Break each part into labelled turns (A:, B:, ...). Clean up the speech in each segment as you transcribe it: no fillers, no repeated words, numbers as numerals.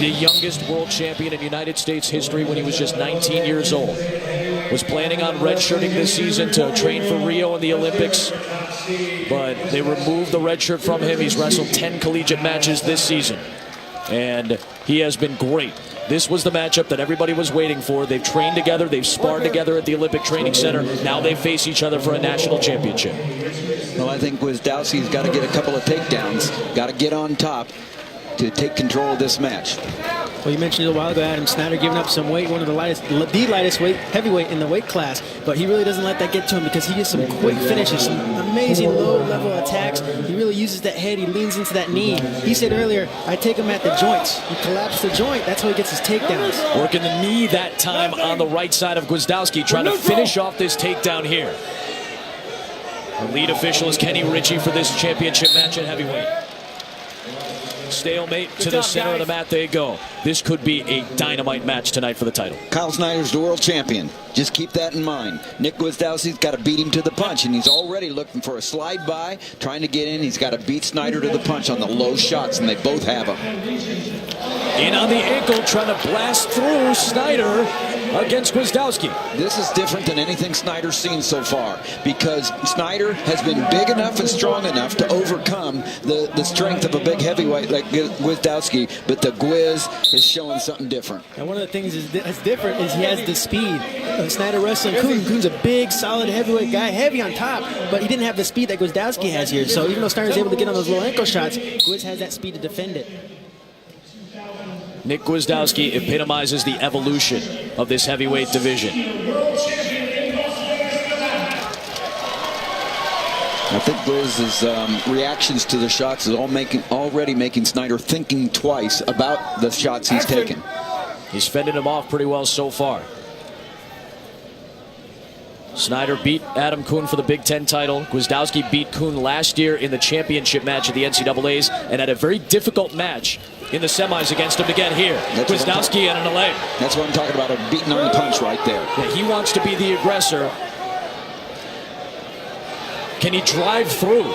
A: The youngest world champion in United States history when he was just 19 years old. Was planning on redshirting this season to train for Rio in the Olympics, but they removed the red shirt from him. He's wrestled 10 collegiate matches this season, and he has been great. This was the matchup that everybody was waiting for. They've trained together. They've sparred together at the Olympic Training Center. Now they face each other for a national championship.
B: Well, I think Gwiazdowski's got to get a couple of takedowns. Got to get on top to take control of this match.
C: Well, you mentioned a while ago, Adam Snyder giving up some weight, one of the lightest heavyweight in the weight class, but he really doesn't let that get to him because he gets some quick finishes, some amazing low-level attacks. He really uses that head. He leans into that knee. He said earlier, I take him at the joints. He collapsed the joint. That's how he gets his takedowns.
A: Working the knee that time on the right side of Gwiazdowski, trying to finish off this takedown here. The lead official is Kenny Ritchie for this championship match at heavyweight. Stalemate to the center of the mat they go. This could be a dynamite match tonight for the title.
B: Kyle Snyder's the world champion. Just keep that in mind. Nick Gwiazdowski's got to beat him to the punch, and he's already looking for a slide by, trying to get in. He's got to beat Snyder to the punch on the low shots, and they both have him.
A: In on the ankle, trying to blast through Snyder against Gwiazdowski.
B: This is different than anything Snyder's seen so far, because Snyder has been big enough and strong enough to overcome the strength of a big heavyweight like Gwiazdowski, but the Gwiz is showing something different.
C: And one of the things that's different is he has the speed. Snyder wrestling Kuhn. Kuhn's a big, solid heavyweight guy, heavy on top, but he didn't have the speed that Gwiazdowski has here. So even though Snyder's able to get on those low ankle shots, Gwiz has that speed to defend it.
A: Nick Gwiazdowski epitomizes the evolution of this heavyweight division.
B: I think Gwiz's reactions to the shots is already making Snyder thinking twice about the shots he's taken.
A: He's fending him off pretty well so far. Snyder beat Adam Kuhn for the Big Ten title. Gwiazdowski beat Kuhn last year in the championship match at the NCAAs and had a very difficult match in the semis against him again here. Gwiazdowski and an leg.
B: That's what I'm talking about, a beating on the punch right there.
A: Yeah, he wants to be the aggressor. Can he drive through?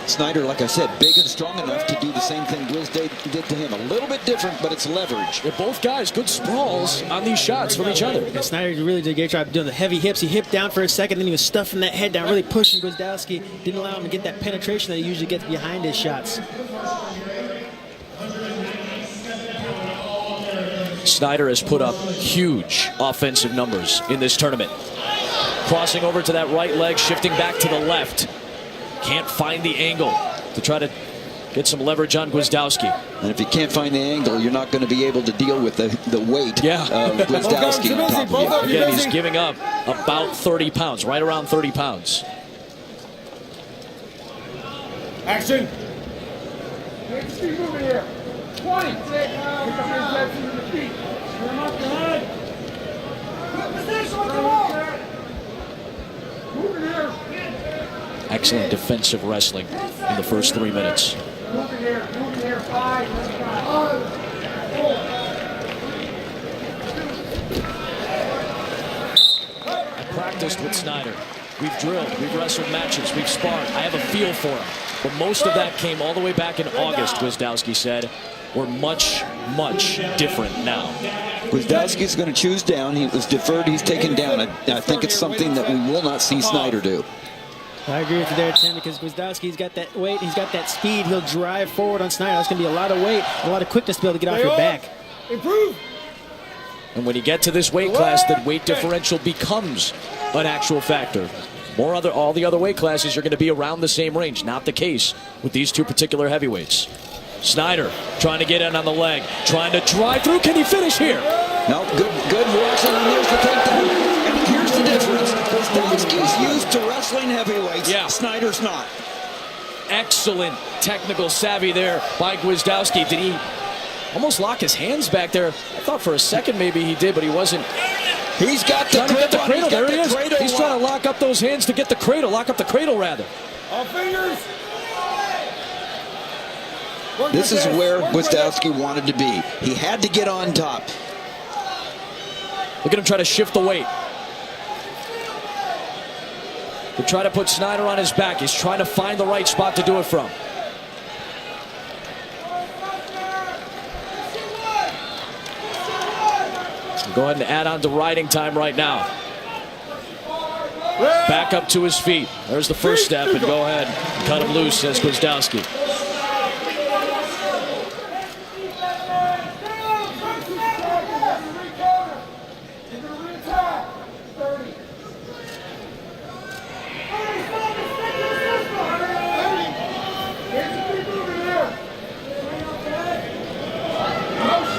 B: Snyder, like I said, big and strong enough to do the same thing Gwiz did to him. A little bit different, but it's leverage.
A: They're both guys, good sprawls on these shots from each other.
C: Yeah, Snyder really did a great job doing the heavy hips. He hipped down for a second, then he was stuffing that head down, really pushing Gwiazdowski. Didn't allow him to get that penetration that he usually gets behind his shots.
A: Snyder has put up huge offensive numbers in this tournament. Crossing over to that right leg, shifting back to the left. Can't find the angle to try to get some leverage on Gwiazdowski.
B: And if you can't find the angle, you're not going to be able to deal with the weight of Gwiazdowski on top of you.
A: Again, he's giving up about 30 pounds, right around 30 pounds.
D: Action. Keep moving here. 20.
A: Excellent defensive wrestling in the first 3 minutes. I practiced with Snyder. We've drilled, we've wrestled matches, we've sparred. I have a feel for him. But most of that came all the way back in August, Gwiazdowski said. We're much, much different now.
B: Gwiazdowski's going to choose down. He was deferred, he's taken down. I think it's something that we will not see Snyder do.
C: I agree with you there, Tim, because Gwiazdowski's got that weight, he's got that speed. He'll drive forward on Snyder. That's going to be a lot of weight, a lot of quickness to be able to get off your back.
D: Improve.
A: And when you get to this weight class, that weight differential becomes an actual factor. All the other weight classes are going to be around the same range. Not the case with these two particular heavyweights. Snyder trying to get in on the leg, trying to drive through. Can he finish here?
B: No, good wrestling, and there's the takedown. And here's the difference. Gwiazdowski's used to wrestling heavyweights.
A: Yeah.
B: Snyder's not.
A: Excellent technical savvy there by Gwiazdowski. Did he almost lock his hands back there? I thought for a second maybe he did, but he wasn't.
B: He's got the
A: cradle. There he is. He's trying to lock up those hands to get the cradle. Lock up the cradle, rather.
D: All fingers.
B: This is where Gwiazdowski wanted to be. He had to get on top.
A: Look at him try to shift the weight. To try to put Snyder on his back. He's trying to find the right spot to do it from. Go ahead and add on to riding time right now. Back up to his feet. There's the first step, and go ahead and cut him loose, says Gwiazdowski.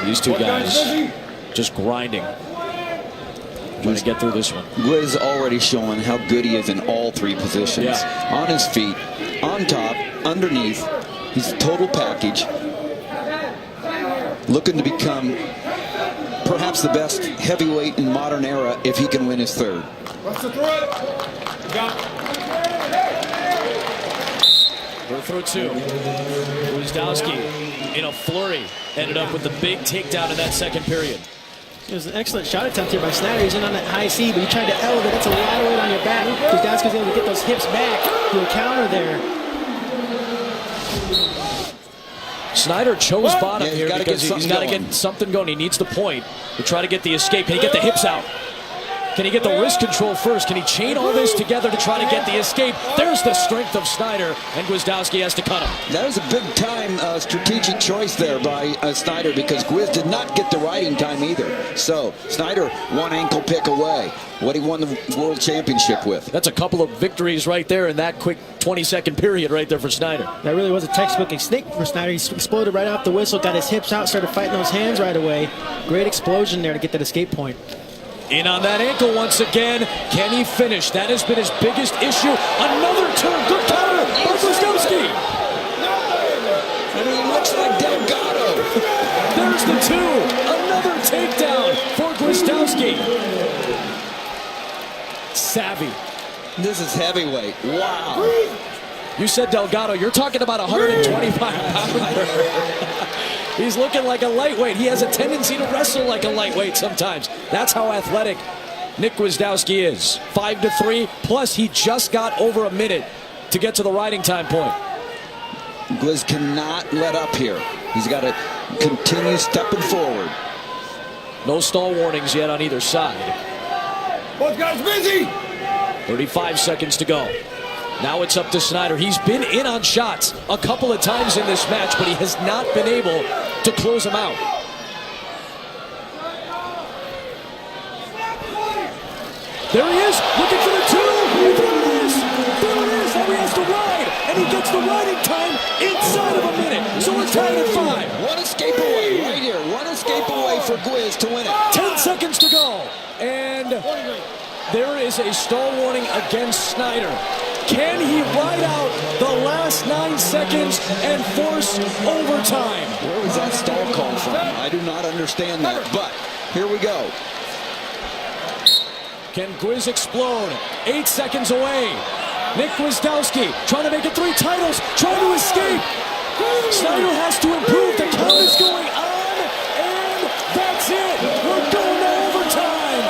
A: These two guys just grinding, trying to get through this one.
B: Gwiz already showing how good he is in all three positions.
A: Yeah.
B: On his feet, on top, underneath. He's a total package. Looking to become perhaps the best heavyweight in modern era if he can win his third.
D: What's the threat?
A: We're through two. Gwiazdowski in a flurry ended up with the big takedown in that second period.
C: It was an excellent shot attempt here by Snyder. He's in on that high C, but he tried to elevate. That's a lot of weight on your back. Gwiazdowski's able to get those hips back. Do a counter there.
A: Snyder chose bottom
B: Yeah,
A: here because he's got to get something going. He needs the point to try to get the escape. Can he get the hips out? Can he get the wrist control first? Can he chain all this together to try to get the escape? There's the strength of Snyder, and Gwiazdowski has to cut him.
B: That was a big-time strategic choice there by Snyder because Gwiz did not get the riding time either. So Snyder one ankle pick away. What he won the world championship with.
A: That's a couple of victories right there in that quick 20-second period right there for Snyder.
C: That really was a textbook escape for Snyder. He exploded right off the whistle, got his hips out, started fighting those hands right away. Great explosion there to get that escape point.
A: In on that ankle once again. Can he finish? That has been his biggest issue. Another turn. Good counter by Gwiazdowski.
B: I mean, he looks like Delgado.
A: There's the two. Another takedown for Gwiazdowski. Savvy.
B: This is heavyweight. Wow.
A: You said Delgado. You're talking about 125 pounder. He's looking like a lightweight. He has a tendency to wrestle like a lightweight sometimes. That's how athletic Nick Gwiazdowski is. 5-3, plus he just got over a minute to get to the riding time point.
B: Gwiz cannot let up here. He's got to continue stepping forward.
A: No stall warnings yet on either side.
D: Both guys busy.
A: 35 seconds to go. Now it's up to Snyder. He's been in on shots a couple of times in this match, but he has not been able to close them out. There he is, looking for the two. And there it is. There it is. Now he has to ride, and he gets the riding time inside of a minute. So we're tied at 5.
B: One escape away right here. One escape away for Gwiz to win it.
A: 10 seconds to go. And there is a stall warning against Snyder. Can he ride out the last 9 seconds and force overtime?
B: Where was that stall call from? I do not understand that, but here we go.
A: Can Gwiz explode? 8 seconds away. Nick Gwiazdowski trying to make it 3 titles, trying to escape. Snyder has to improve. The count is going on, and that's it. We're going to overtime.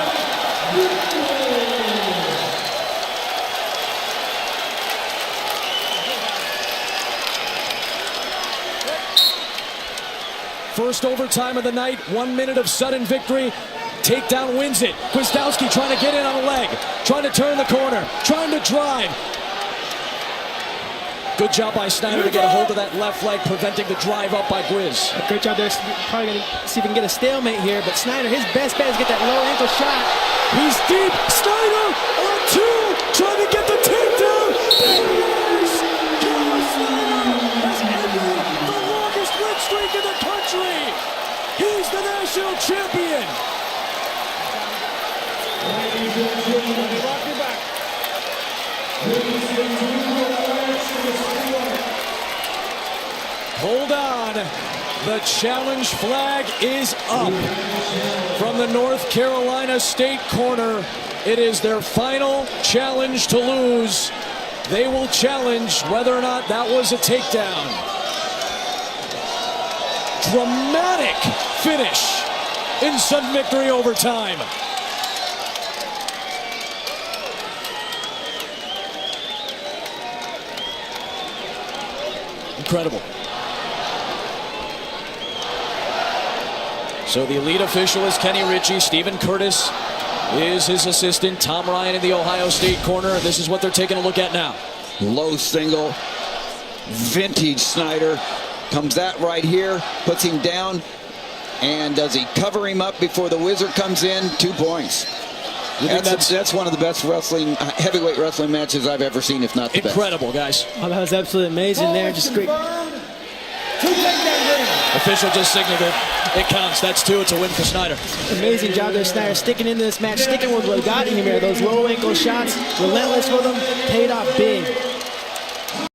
A: First overtime of the night, 1 minute of sudden victory. Takedown wins it. Gwiazdowski trying to get in on the leg, trying to turn the corner, trying to drive. Good job by Snyder to get a hold of that left leg, preventing the drive up by Gwiz.
C: Great job there. Probably going to see if we can get a stalemate here, but Snyder, his best bet is get that low ankle shot.
A: He's deep. Snyder on 2, trying to get the takedown. Yes! Carlos Snyder has ended the longest win streak in the country. He's the national champion. Hold on. The challenge flag is up from the North Carolina State corner. It is their final challenge to lose. They will challenge whether or not that was a takedown. Dramatic finish in sudden victory overtime. Incredible. So the elite official is Kenny Ritchie. Stephen Curtis is his assistant. Tom Ryan in the Ohio State corner. This is what they're taking a look at now.
B: Low single. Vintage Snyder. Comes that right here. Puts him down. And does he cover him up before the Wizard comes in? 2 points. That's one of the best heavyweight wrestling matches I've ever seen, if not the best.
A: Incredible, guys.
C: Oh, that was absolutely amazing there. Just great.
A: Official just signaled it. It counts. That's 2. It's a win for Snyder.
C: Amazing job there, Snyder, sticking into this match, sticking with what got him here. Those low ankle shots, relentless with them, paid off big.